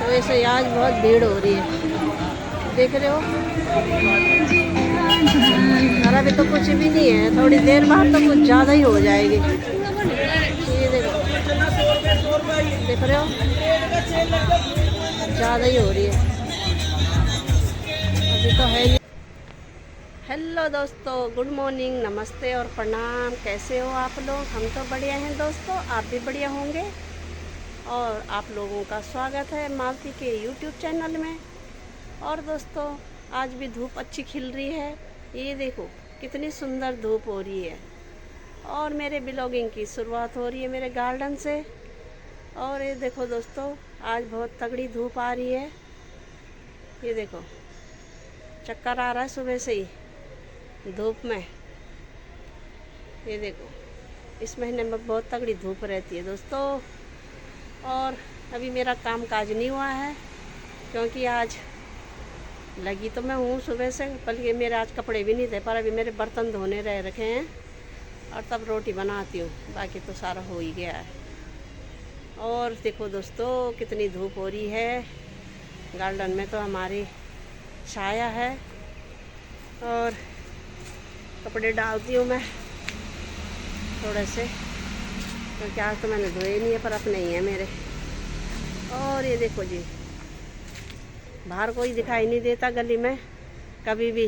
वैसे आज बहुत भीड़ हो रही है, देख रहे हो। और अभी तो कुछ भी नहीं है, थोड़ी देर बाद तो कुछ ज़्यादा ही हो जाएगी। ये देखो, देख रहे हो, ज़्यादा ही हो रही है, अभी तो है नहीं। हेलो दोस्तों, गुड मॉर्निंग, नमस्ते और प्रणाम। कैसे हो आप लोग? हम तो बढ़िया हैं दोस्तों, आप भी बढ़िया होंगे। और आप लोगों का स्वागत है मालती के यूट्यूब चैनल में। और दोस्तों, आज भी धूप अच्छी खिल रही है। ये देखो कितनी सुंदर धूप हो रही है। और मेरे ब्लॉगिंग की शुरुआत हो रही है मेरे गार्डन से। और ये देखो दोस्तों, आज बहुत तगड़ी धूप आ रही है। ये देखो, चक्कर आ रहा है सुबह से ही धूप में। ये देखो, इस महीने में बहुत तगड़ी धूप रहती है दोस्तों। और अभी मेरा काम काज नहीं हुआ है, क्योंकि आज लगी तो मैं हूँ सुबह से, बल्कि मेरे आज कपड़े भी नहीं थे, पर अभी मेरे बर्तन धोने रह रखे हैं और तब रोटी बनाती हूँ। बाकी तो सारा हो ही गया है। और देखो दोस्तों, कितनी धूप हो रही है। गार्डन में तो हमारी छाया है। और कपड़े डालती हूँ मैं थोड़े से, क्योंकि आज तो मैंने धोए नहीं है, पर अपने ही हैं मेरे। और ये देखो जी, बाहर कोई दिखाई नहीं देता गली में कभी भी,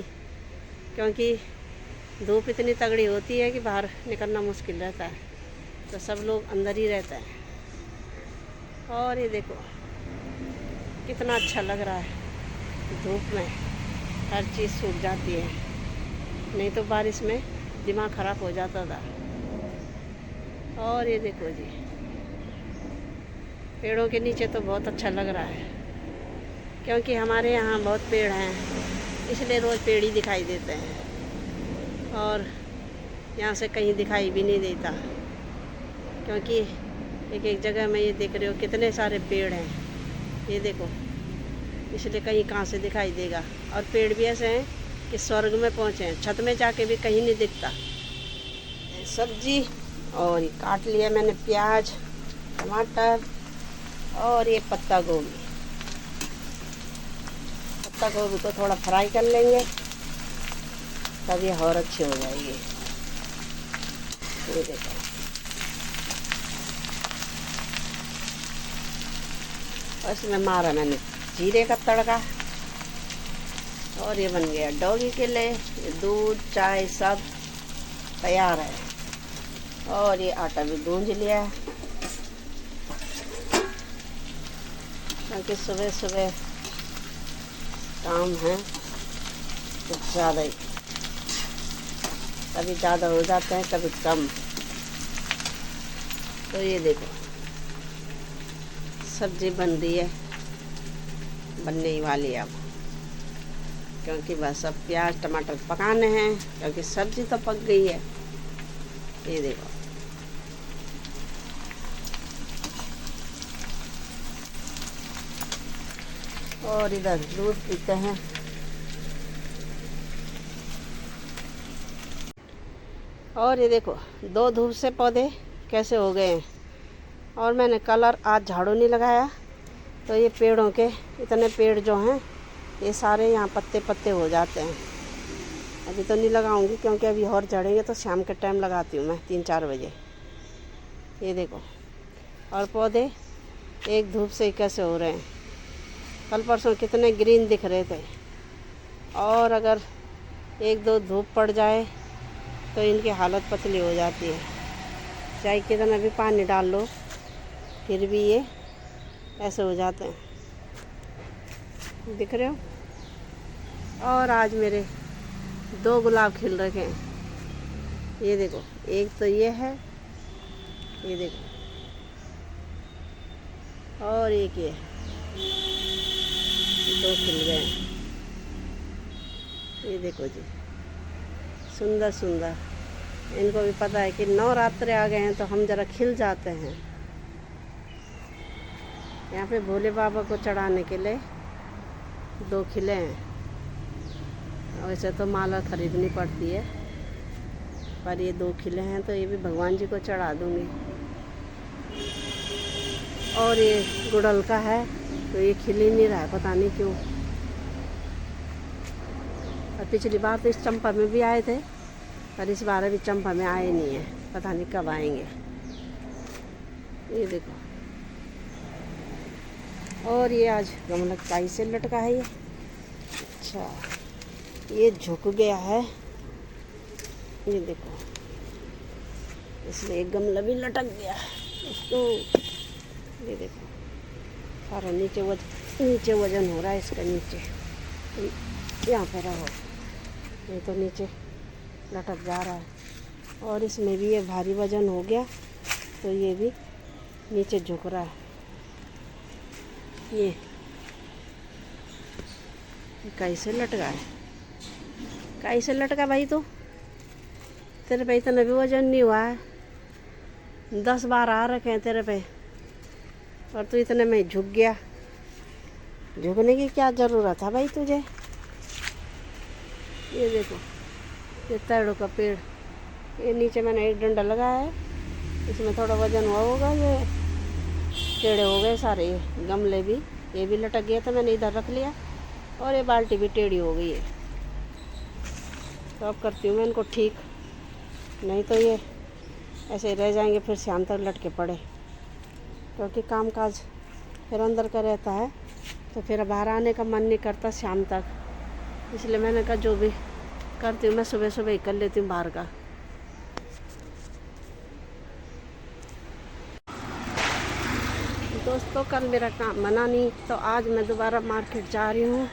क्योंकि धूप इतनी तगड़ी होती है कि बाहर निकलना मुश्किल रहता है, तो सब लोग अंदर ही रहते हैं। और ये देखो कितना अच्छा लग रहा है। धूप में हर चीज़ सूख जाती है, नहीं तो बारिश में दिमाग ख़राब हो जाता था। और ये देखो जी, पेड़ों के नीचे तो बहुत अच्छा लग रहा है, क्योंकि हमारे यहाँ बहुत पेड़ हैं, इसलिए रोज़ पेड़ ही दिखाई देते हैं। और यहाँ से कहीं दिखाई भी नहीं देता, क्योंकि एक एक जगह में ये देख रहे हो कितने सारे पेड़ हैं। ये देखो, इसलिए कहीं कहाँ से दिखाई देगा। और पेड़ भी ऐसे हैं कि स्वर्ग में पहुँचे हैं, छत में जाके भी कहीं नहीं दिखता। सब्जी, और ये काट लिया मैंने प्याज, टमाटर, और ये पत्ता गोभी। पत्ता गोभी को थोड़ा फ्राई कर लेंगे, तब ये और अच्छी हो जाएगी। ये देखो, और इसमें मारा मैंने जीरे का तड़का। और ये बन गया डॉगी के लिए। ये दूध चाय सब तैयार है। और ये आटा भी गूंज लिया है, क्योंकि सुबह सुबह काम है कुछ ज़्यादा ही, कभी ज़्यादा हो जाते हैं कभी कम। तो ये देखो, सब्जी बन रही है, बनने ही वाली है अब, क्योंकि बस अब प्याज टमाटर पकाने हैं, क्योंकि सब्जी तो पक गई है। ये देखो, और इधर दूध पीते हैं। और ये देखो, दो धूप से पौधे कैसे हो गए हैं। और मैंने कल और आज झाड़ू नहीं लगाया, तो ये पेड़ों के इतने पेड़ जो हैं, ये सारे यहाँ पत्ते पत्ते हो जाते हैं। अभी तो नहीं लगाऊंगी, क्योंकि अभी और झड़ेंगे तो शाम के टाइम लगाती हूँ मैं 3-4 बजे। ये देखो, और पौधे एक धूप से ही कैसे हो रहे हैं। कल परसों कितने ग्रीन दिख रहे थे, और अगर एक दो धूप पड़ जाए तो इनकी हालत पतली हो जाती है। चाहे कितना भी पानी डाल लो, फिर भी ये ऐसे हो जाते हैं, दिख रहे हो। और आज मेरे 2 गुलाब खिल रखे हैं। ये देखो, एक तो ये है, ये देखो, और एक ये, 2 खिल गए हैं। ये देखो जी, सुंदर सुंदर। इनको भी पता है कि नवरात्रे आ गए हैं, तो हम ज़रा खिल जाते हैं। यहाँ पे भोले बाबा को चढ़ाने के लिए 2 खिले हैं। वैसे तो माला खरीदनी पड़ती है, पर ये 2 खिले हैं, तो ये भी भगवान जी को चढ़ा दूँगी। और ये गुड़हल का है, तो ये खिल ही नहीं रहा है, पता नहीं क्यों। और पिछली बार तो इस चंपा में भी आए थे, पर इस बार अभी चंपा में आए नहीं है, पता नहीं कब आएंगे। ये देखो, और ये आज गमला काई से लटका है ये। अच्छा, ये झुक गया है, ये देखो, इसलिए एक गमला भी लटक गया है इसको। ये देखो, सारा नीचे वजन हो रहा है इसका, नीचे यहाँ पे रहो, ये तो नीचे लटक जा रहा है। और इसमें भी ये भारी वजन हो गया, तो ये भी नीचे झुक रहा है। ये कैसे लटका है, कैसे लटका भाई? तो तेरे पे इतना भी वजन नहीं हुआ है, 10 बार आ रखे हैं तेरे पे, और तू इतने में झुक गया। झुकने की क्या ज़रूरत है भाई तुझे? ये देखो, ये तैड़ों का पेड़, ये नीचे मैंने एक डंडा लगाया है, इसमें थोड़ा वजन हुआ होगा, ये टेढ़े हो गए सारे। ये गमले भी, ये भी लटक गया था, मैंने इधर रख लिया, और ये बाल्टी भी टेढ़ी हो गई है। तो अब करती हूँ मैं इनको ठीक, नहीं तो ये ऐसे रह जाएंगे, फिर शाम तक लटके पड़े, क्योंकि काम काज फिर अंदर का रहता है, तो फिर बाहर आने का मन नहीं करता शाम तक। इसलिए मैंने कहा जो भी करती हूँ मैं सुबह सुबह ही कर लेती हूँ बाहर का। दोस्तों, कल मेरा काम बना नहीं, तो आज मैं दोबारा मार्केट जा रही हूँ।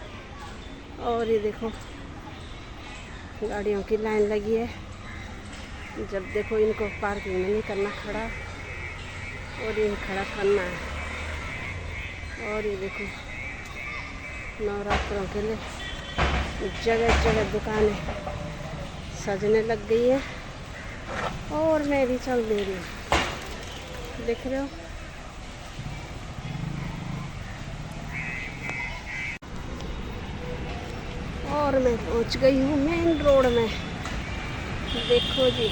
और ये देखो, गाड़ियों की लाइन लगी है। जब देखो इनको पार्किंग में नहीं करना खड़ा, और ये खड़ा करना है। और ये देखो, नवरात्रों के लिए जगह जगह दुकानें सजने लग गई है, और मैं भी चल दे रही हूँ, देख रहे हो। और मैं पहुंच गई हूँ मेन रोड में, देखो जी।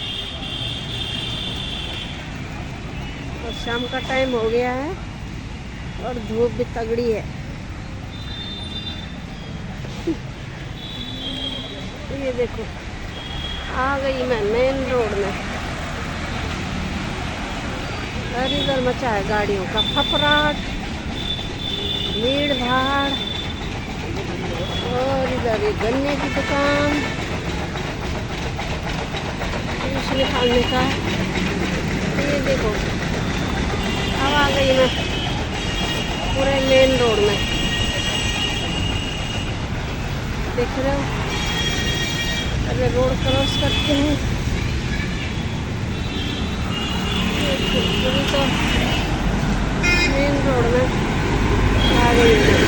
और शाम का टाइम हो गया है, और धूप भी तगड़ी है। ये देखो, आ गई मैं मेन रोड में, और इधर मचा है गाड़ियों का फफराट, भीड़ भाड़। और इधर ये गन्ने की दुकान, जूस निकालने का। ये देखो, अब आ गई मैं पूरे मेन रोड में, देख रहे हो। अरे रोड क्रॉस करते हैं, तो मेन रोड में आ गई मैं।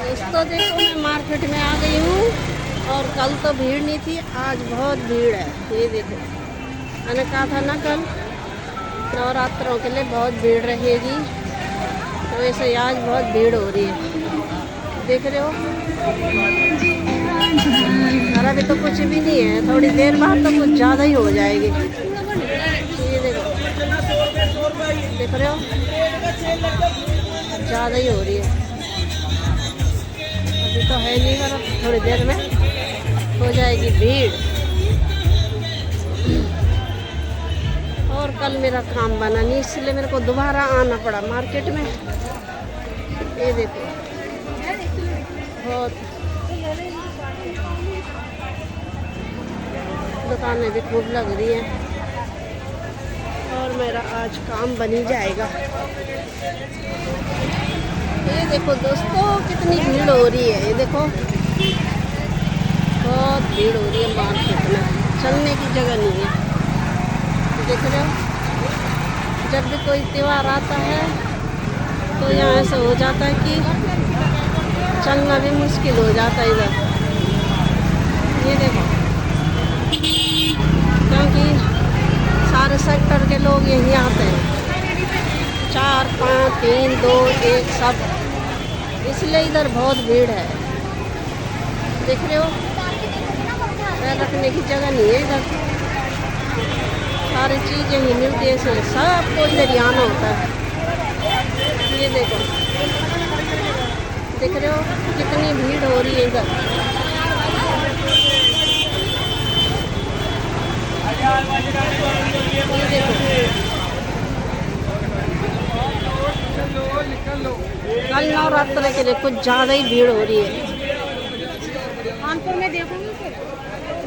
दोस्तों देखो, मैं मार्केट में आ गई हूँ, और कल तो भीड़ नहीं थी, आज बहुत भीड़ है। ये देखो, मैंने कहा था ना कल नवरात्रों के लिए बहुत भीड़ रहेगी, तो वैसे ही आज बहुत भीड़ हो रही है, देख रहे हो। और अभी तो कुछ भी नहीं है, थोड़ी देर बाद तो कुछ ज़्यादा ही हो जाएगी। ये देखो, देख रहे हो, ज़्यादा ही हो रही है। अभी तो है नहीं, पर थोड़ी देर में हो जाएगी भीड़। और कल मेरा काम बना नहीं, इसलिए मेरे को दोबारा आना पड़ा मार्केट में। ये देखो, बहुत दुकानें भी खूब लग रही हैं, और मेरा आज काम बन ही जाएगा। ये देखो दोस्तों, कितनी भीड़ हो रही है। ये देखो, बहुत भीड़ हो रही है मार्केट में, चलने की जगह नहीं है, देख रहे हो। जब भी कोई त्यौहार आता है, तो यहाँ ऐसा हो जाता है कि चलना भी मुश्किल हो जाता है इधर। ये देखो, क्योंकि सारे सेक्टर के लोग यहीं आते हैं, 4, 5, 3, 2, 1 सब, इसलिए इधर बहुत भीड़ है, देख रहे हो। पैर रखने की जगह नहीं है इधर, सारी चीज़ें ही मिलती है, इसलिए सबको इधर ही आना होता है। ये देखो, देख रहे हो कितनी भीड़ हो रही है इधर। ये देखो, कल नवरात्र के लिए कुछ ज़्यादा ही भीड़ हो रही है। कानपुर में देखूंगी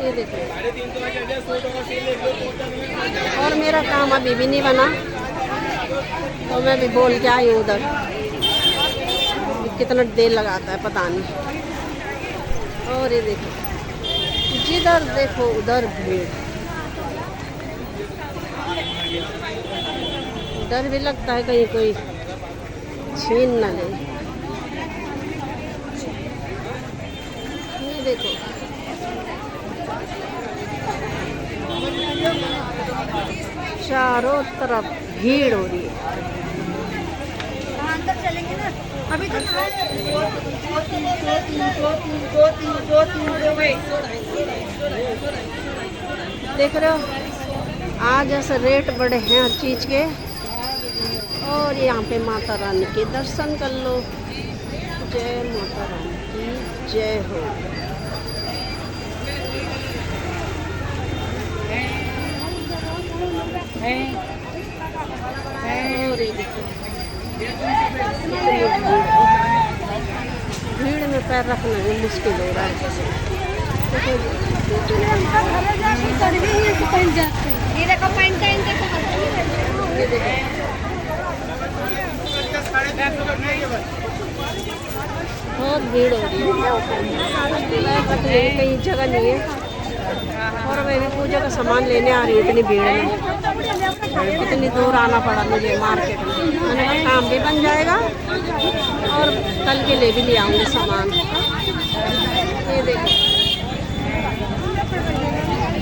ये देखो, और मेरा काम अभी भी नहीं बना, तो मैं भी बोल के आई उधर। कितना देर लगाता है पता नहीं। और ये देखो, जिधर देखो उधर भीड़। डर भी लगता है कहीं कोई छीन न ले। ये देखो, चारों तरफ भीड़ हो रही है। अंदर चलेंगे ना अभी तो। देख रहे हो, आज ऐसे रेट बढ़े हैं हर चीज़ के। और यहाँ पे माता रानी के दर्शन कर लो। जय माता रानी की जय हो। और ये देखो, भीड़ में पैर रखना भी मुश्किल हो रहा है। बहुत भीड़ हो रही है, कहीं जगह नहीं है। और मैं भी पूजा का सामान लेने आ रही हूँ, इतनी भीड़ में कितनी दूर आना पड़ा मुझे मार्केट में। मैंने कहा काम भी बन जाएगा और कल के लिए भी ले आऊँगी सामान। ये देखो,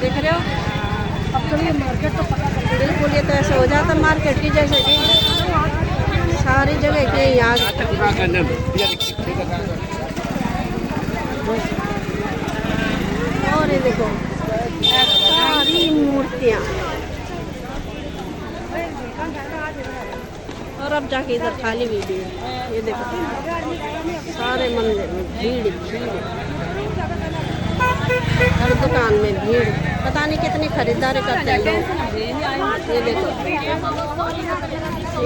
देख रहे हो, अब तो ये मार्केट तो पता बिल्कुल ये तो ऐसा हो जाता मार्केट की जैसे कि सारी जगह के यहाँ। और ये देखो सारी मूर्तियाँ। और अब जाके इधर खाली भी भीड़। ये देखो सारे मंदिर में भीड़ भीड़, हर दुकान में भीड़। पता नहीं कितनी खरीदारी करते हैं लोग। ये देखो,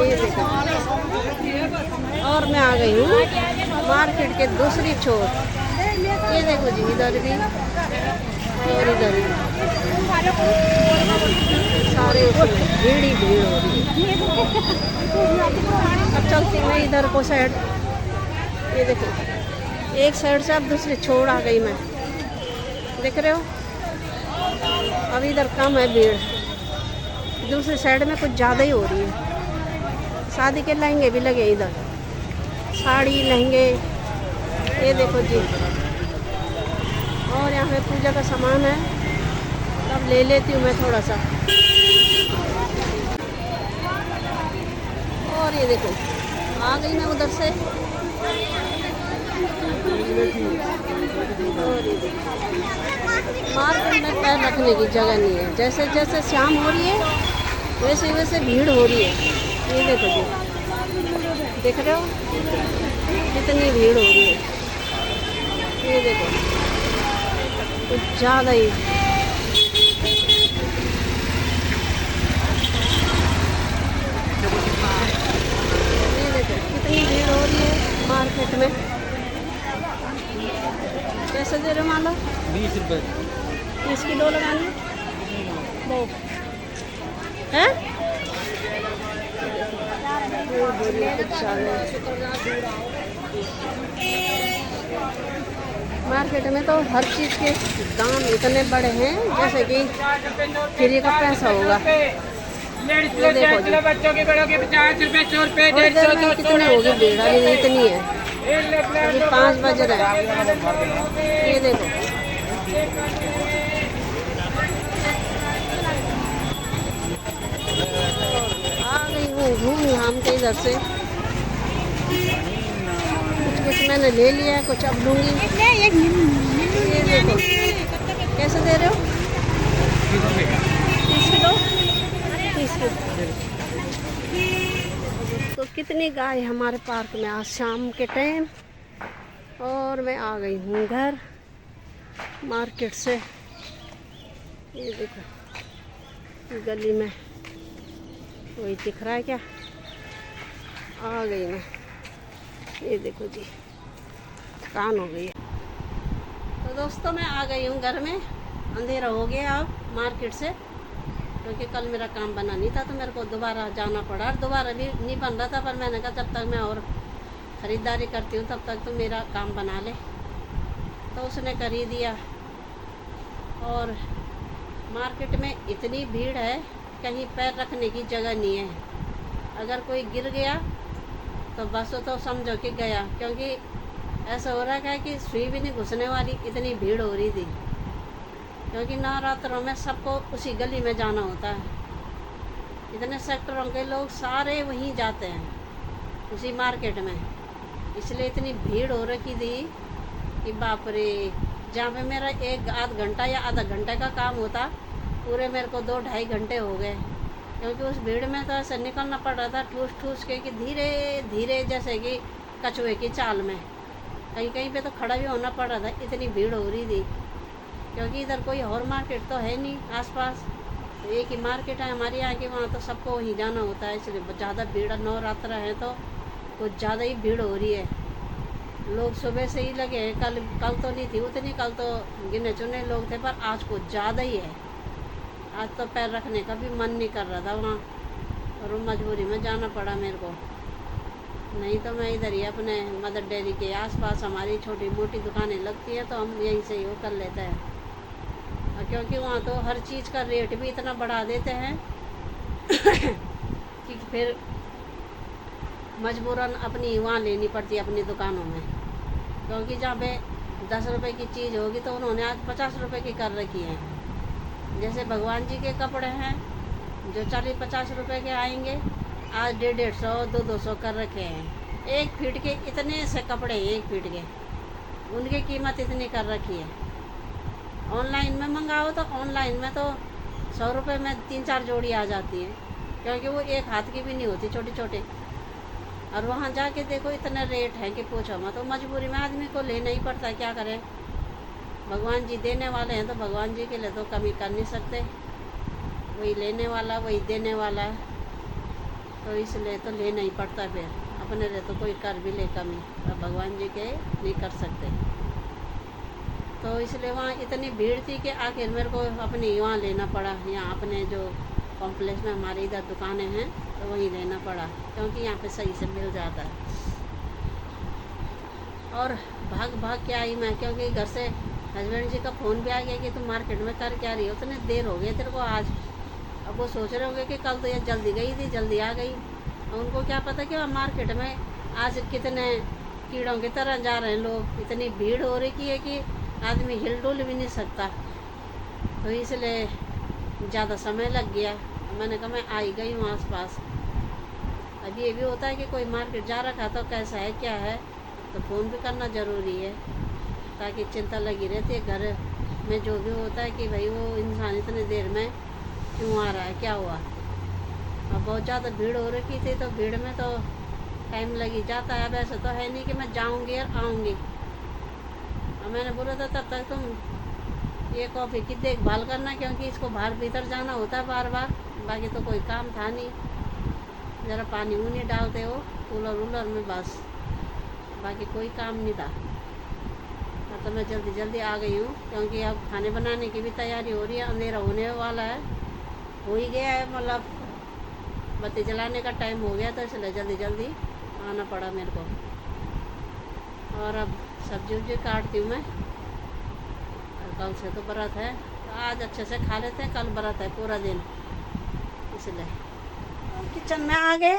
ये देखो। और मैं आ गई हूँ मार्केट के दूसरी छोर। ये देखो जी, इधर भी और इधर भी सारे उसमें भीड़ ही भीड़ हो रही है। अब चलती मैं इधर को साइड। ये देखो, एक साइड से अब दूसरी छोड़ आ गई मैं। देख रहे हो, अब इधर कम है भीड़, दूसरी साइड में कुछ ज़्यादा ही हो रही है। शादी के लहंगे भी लगे इधर, साड़ी लहंगे। ये देखो जी, और यहाँ पे पूजा का सामान है, तब ले लेती हूँ मैं थोड़ा सा। और ये देखो, आ गई मैं उधर से। और ये देखो, मार्केट में पैर रखने की जगह नहीं है। जैसे जैसे शाम हो रही है वैसे वैसे भीड़ हो रही है। ये देखो जी, देख रहे हो कितनी भीड़ हो रही है। ये देखो कुछ ज़्यादा ही। ये देखो कितनी भीड़ हो रही है मार्केट में। कैसे दे रहे हो माला? 20 रुपये। 30 किलो लगानी वो है। मार्केट में तो हर चीज़ के दाम इतने बड़े हैं जैसे कि फ्री का पैसा होगा। ये देखो जी, बच्चों के बड़ों के 50 रुपये, 100 रुपये, 150, कितनी होगी भीड़? अभी इतनी है, अभी 5 बज रहे हैं। ये देखो आ गई हूँ घूम घाम के इधर से। कुछ मैंने ले लिया है, कुछ अब लूँगी। ये देखो कैसे दे रहे हो? 30 किलो। तो कितनी गाय हमारे पार्क में आज शाम के टाइम। और मैं आ गई हूँ घर मार्केट से। ये देखो गली में वही दिख रहा है क्या, आ गई मैं। ये देखो जी कान हो गई है। तो दोस्तों मैं आ गई हूँ घर में, अंधेरा हो गया अब मार्केट से, क्योंकि कल मेरा काम बना नहीं था तो मेरे को दोबारा जाना पड़ा। और दोबारा भी नहीं बन रहा था, पर मैंने कहा जब तक मैं और ख़रीदारी करती हूँ तब तक तो मेरा काम बना ले। तो उसने कर ही दिया। और मार्केट में इतनी भीड़ है, कहीं पैर रखने की जगह नहीं है। अगर कोई गिर गया तो बस तो समझो कि गया, क्योंकि ऐसा हो रहा है कि सुई भी नहीं घुसने वाली, इतनी भीड़ हो रही थी। क्योंकि नवरात्रों में सबको उसी गली में जाना होता है, इतने सेक्टरों के लोग सारे वहीं जाते हैं उसी मार्केट में, इसलिए इतनी भीड़ हो रखी थी कि बाप रे। जहाँ पे मेरा 1-आध घंटा या आधा घंटे का काम होता, पूरे मेरे को 2-2.5 घंटे हो गए। क्योंकि उस भीड़ में तो ऐसे निकलना पड़ रहा था ठूस ठूस के कि धीरे धीरे, जैसे कि कछुए की चाल में। कहीं कहीं पे तो खड़ा भी होना पड़ रहा था, इतनी भीड़ हो रही थी। क्योंकि इधर कोई और मार्केट तो है नहीं आसपास, तो एक ही मार्केट है हमारे यहाँ की, वहाँ तो सबको वहीं जाना होता है, इसलिए ज़्यादा भीड़। नवरात्र है तो कुछ ज़्यादा ही भीड़ हो रही है। लोग सुबह से ही लगे हैं। कल तो नहीं थी उतनी, कल तो गिने चुने लोग थे, पर आज कुछ ज़्यादा ही है। आज तो पैर रखने का भी मन नहीं कर रहा था वहाँ, और मजबूरी में जाना पड़ा मेरे को। नहीं तो मैं इधर ही अपने मदर डेयरी के आसपास हमारी छोटी मोटी दुकानें लगती हैं, तो हम यहीं से ही वो कर लेते हैं। क्योंकि वहाँ तो हर चीज़ का रेट भी इतना बढ़ा देते हैं कि फिर मजबूरन अपनी वहाँ लेनी पड़ती है अपनी दुकानों में। क्योंकि जहाँ पे 10 रुपए की चीज़ होगी तो उन्होंने आज 50 रुपए की कर रखी है। जैसे भगवान जी के कपड़े हैं जो 40-50 रुपए के आएंगे, आज 150, 200 कर रखे हैं। 1 फीट के इतने से कपड़े, 1 फीट के, उनकी कीमत इतनी कर रखी है। ऑनलाइन में मंगाओ तो ऑनलाइन में तो 100 रुपये में 3-4 जोड़ी आ जाती है, क्योंकि वो 1 हाथ की भी नहीं होती, छोटे छोटे। और वहाँ जाके देखो इतने रेट है कि पूछो मत। तो मजबूरी में आदमी को लेना ही पड़ता है, क्या करें। भगवान जी देने वाले हैं तो भगवान जी के लिए तो कमी कर नहीं सकते। वही लेने वाला वही देने वाला है, तो इसलिए तो लेना ही पड़ता है। फिर अपने लिए तो कोई कर भी ले कमी, अब भगवान जी के नहीं कर सकते। तो इसलिए वहाँ इतनी भीड़ थी कि आखिर मेरे को अपने वहाँ लेना पड़ा। यहाँ अपने जो कॉम्प्लेक्स में हमारे इधर दुकानें हैं तो वहीं लेना पड़ा, क्योंकि यहाँ पे सही से मिल जाता है। और भाग भाग के आई मैं, क्योंकि घर से हस्बैंड जी का फ़ोन भी आ गया कि तुम मार्केट में कर क्या रही हो, उतने देर हो गए तेरे को आज। अब वो सोच रहे होंगे कि कल तो ये जल्दी गई थी, जल्दी आ गई। और उनको क्या पता कि वहाँ मार्केट में आज कितने कीड़ों की तरह जा रहे हैं लोग। इतनी भीड़ हो रही है कि आदमी हिल डुल भी नहीं सकता, तो इसलिए ज़्यादा समय लग गया। मैंने कहा मैं आई गई हूँ आसपास। अब ये भी होता है कि कोई मार्केट जा रखा तो कैसा है क्या है, तो फ़ोन भी करना ज़रूरी है, ताकि चिंता लगी रहती है घर में जो भी होता है कि भाई वो इंसान इतने देर में क्यों आ रहा है, क्या हुआ। अब बहुत ज़्यादा भीड़ हो रखी थी, तो भीड़ में तो टाइम लग ही जाता है। अब ऐसा तो है नहीं कि मैं जाऊँगी और आऊँगी। और मैंने बोला था तब तक तुम ये कॉफ़ी की देखभाल करना, क्योंकि इसको बाहर भीतर जाना होता है बार बार। बाकी तो कोई काम था नहीं, ज़रा पानी उनी डालते हो कूलर वूलर में, बस बाकी कोई काम नहीं था। तो मैं जल्दी जल्दी आ गई हूँ, क्योंकि अब खाने बनाने की भी तैयारी हो रही है। अंधेरा होने वाला है, हो ही गया है, मतलब बत्ती जलाने का टाइम हो गया, तो इसलिए जल्दी जल्दी आना पड़ा मेरे को। और अब सब्जी उब्जी काटती हूँ मैं। और कल से तो व्रत है, तो आज अच्छे से खा लेते हैं, कल व्रत है पूरा दिन, इसलिए। किचन में आ गए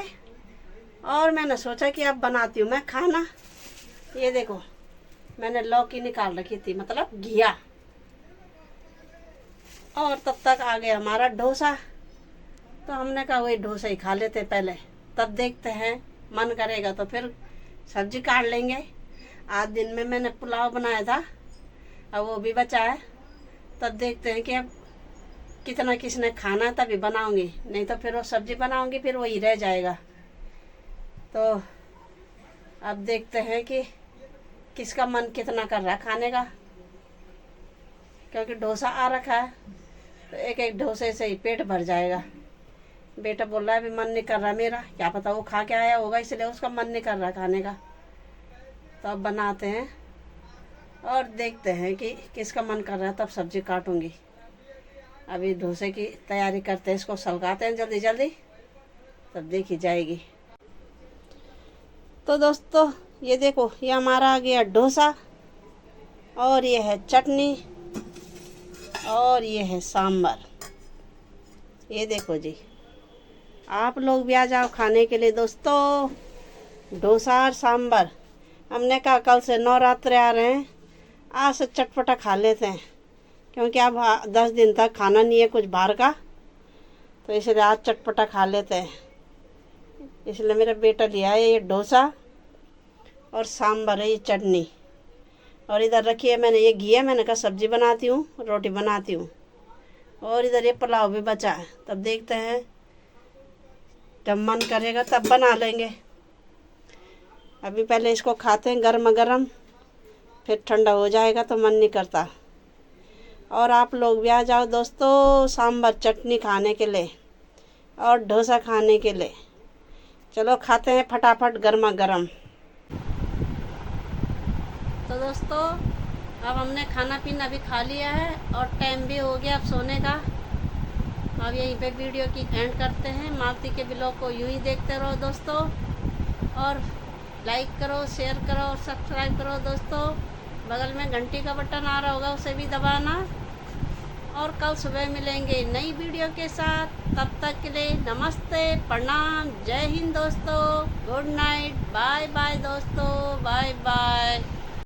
और मैंने सोचा कि अब बनाती हूँ मैं खाना। ये देखो मैंने लौकी निकाल रखी थी, मतलब घिया। और तब तक आ गया हमारा डोसा, तो हमने कहा वही डोसा ही खा लेते पहले, तब देखते हैं मन करेगा तो फिर सब्जी काट लेंगे। आज दिन में मैंने पुलाव बनाया था, अब वो भी बचा है, तब देखते हैं कि अब कितना किसने खाना तभी बनाऊंगी, नहीं तो फिर वो सब्जी बनाऊंगी फिर वही रह जाएगा। तो अब देखते हैं कि किसका मन कितना कर रहा है खाने का, क्योंकि डोसा आ रखा है तो एक एक डोसे से ही पेट भर जाएगा। बेटा बोल रहा है अभी मन नहीं कर रहा मेरा, क्या पता वो खा के आया होगा इसलिए उसका मन नहीं कर रहा खाने का। तो अब बनाते हैं और देखते हैं कि किसका मन कर रहा है, तब सब्जी काटूंगी। अभी डोसे की तैयारी करते हैं, इसको सलगाते हैं जल्दी जल्दी, तब देखी जाएगी। तो दोस्तों ये देखो, ये हमारा आ गया डोसा, और ये है चटनी, और ये है सांभर। ये देखो जी, आप लोग भी आ जाओ खाने के लिए दोस्तों, डोसा और सांभर। हमने कहा कल से नवरात्रे आ रहे हैं, आज से चटपटा खा लेते हैं, क्योंकि अब 10 दिन तक खाना नहीं है कुछ बाहर का, तो इसलिए आज चटपटा खा लेते हैं। इसलिए मेरा बेटा लिया है ये डोसा और सांभर है, ये चटनी, और इधर रखी है मैंने ये घी है, मैंने कहा सब्जी बनाती हूँ रोटी बनाती हूँ, और इधर ये पुलाव भी बचा है। तब देखते हैं, जब मन करेगा तब बना लेंगे। अभी पहले इसको खाते हैं गर्मा गर्म, फिर ठंडा हो जाएगा तो मन नहीं करता। और आप लोग भी आ जाओ दोस्तों सांभर चटनी खाने के लिए और डोसा खाने के लिए। चलो खाते हैं फटाफट गर्मा गर्म। तो दोस्तों अब हमने खाना पीना भी खा लिया है और टाइम भी हो गया अब सोने का। अब यहीं पे वीडियो की एंड करते हैं। मालती के ब्लॉग को यूं ही देखते रहो दोस्तों, और लाइक करो, शेयर करो और सब्सक्राइब करो दोस्तों। बगल में घंटी का बटन आ रहा होगा, उसे भी दबाना। और कल सुबह मिलेंगे नई वीडियो के साथ, तब तक के लिए नमस्ते, प्रणाम, जय हिंद दोस्तों, गुड नाइट, बाय बाय दोस्तों, बाय बाय।